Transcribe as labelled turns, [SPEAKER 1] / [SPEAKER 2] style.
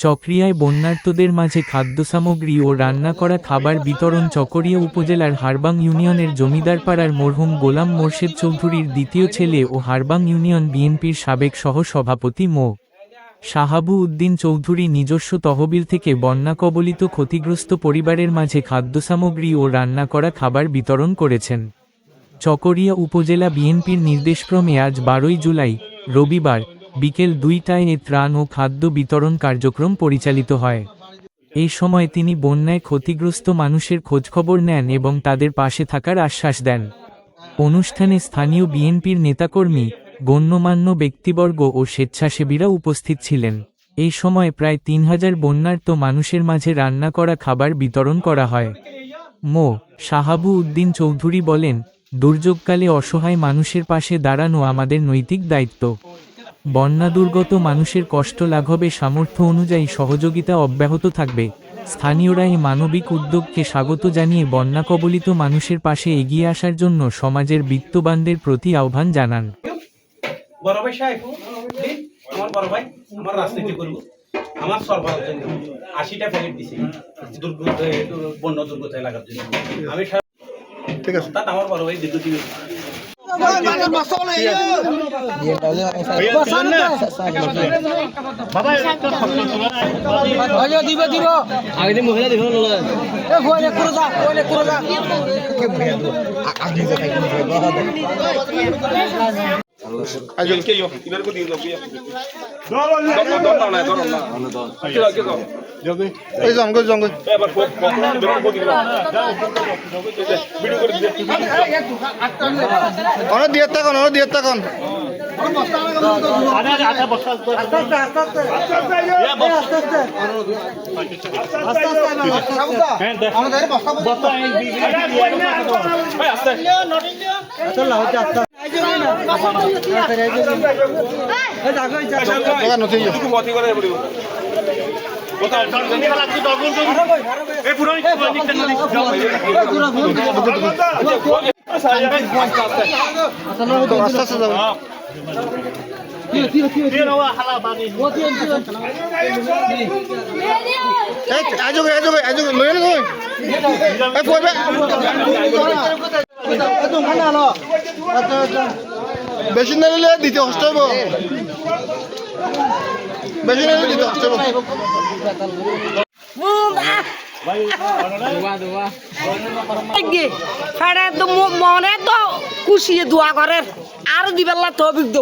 [SPEAKER 1] চকরিয়ায় বন্যার্তদের মাঝে খাদ্যসামগ্রী ও রান্না করা খাবার বিতরণ। চকরিয়া উপজেলার হারবাং ইউনিয়নের জমিদারপাড়ার মরহুম গোলাম মোর্শেদ চৌধুরীর দ্বিতীয় ছেলে ও হারবাং ইউনিয়ন বিএনপির সাবেক সহ-সভাপতি মো. শাহাবু উদ্দিন চৌধুরী নিজস্ব তহবিল থেকে বন্যা কবলিত ক্ষতিগ্রস্ত পরিবারের মাঝে খাদ্যসামগ্রী ও রান্না করা খাবার বিতরণ করেছেন। চকরিয়া উপজেলা বিএনপির নির্দেশক্রমে আজ 12 জুলাই রবিবার বিকেল 2টায় ত্রাণ ও খাদ্য বিতরণ কার্যক্রম পরিচালিত হয়। এই সময় তিনি বন্যায় ক্ষতিগ্রস্ত মানুষের খোঁজখবর নেন এবং তাদের পাশে থাকার আশ্বাস দেন। অনুষ্ঠানে স্থানীয় বিএনপির নেতাকর্মী, গণ্যমান্য ব্যক্তিবর্গ ও স্বেচ্ছাসেবীরা উপস্থিত ছিলেন। এই সময় প্রায় 3000 বন্যার্ত মানুষের মাঝে রান্না করা খাবার বিতরণ করা হয়। মো. শাহাবু উদ্দিন চৌধুরী বলেন, দুর্যোগকালে অসহায় মানুষের পাশে দাঁড়ানো আমাদের নৈতিক দায়িত্ব। বন্যাদুর্গত মানুষের কষ্ট লাঘবে সামর্থ্য অনুযায়ী সহযোগিতা অব্যাহত থাকবে। স্থানীয়রা এই মানবিক উদ্যোগকে স্বাগত জানিয়ে বন্যা কবলিত মানুষের পাশে এগিয়ে আসার জন্য সমাজের বিত্তবানদের প্রতি আহ্বান জানান।
[SPEAKER 2] আমার রাজনীতি করব, আমার সরকার 80টা প্যাকেট দিছি বন্যা দুর্গত এলাকার জন্য। আমি ঠিক আছে, আমার বড় ভাই বিদ্যুৎ
[SPEAKER 3] বেশি না নিলে দিতে কষ্ট হইব, বেশি না নিলে দিতে কষ্ট হইব।
[SPEAKER 4] মনে তো খুশি দোয়া করে আর দিবেলা তো অভিজ্ঞ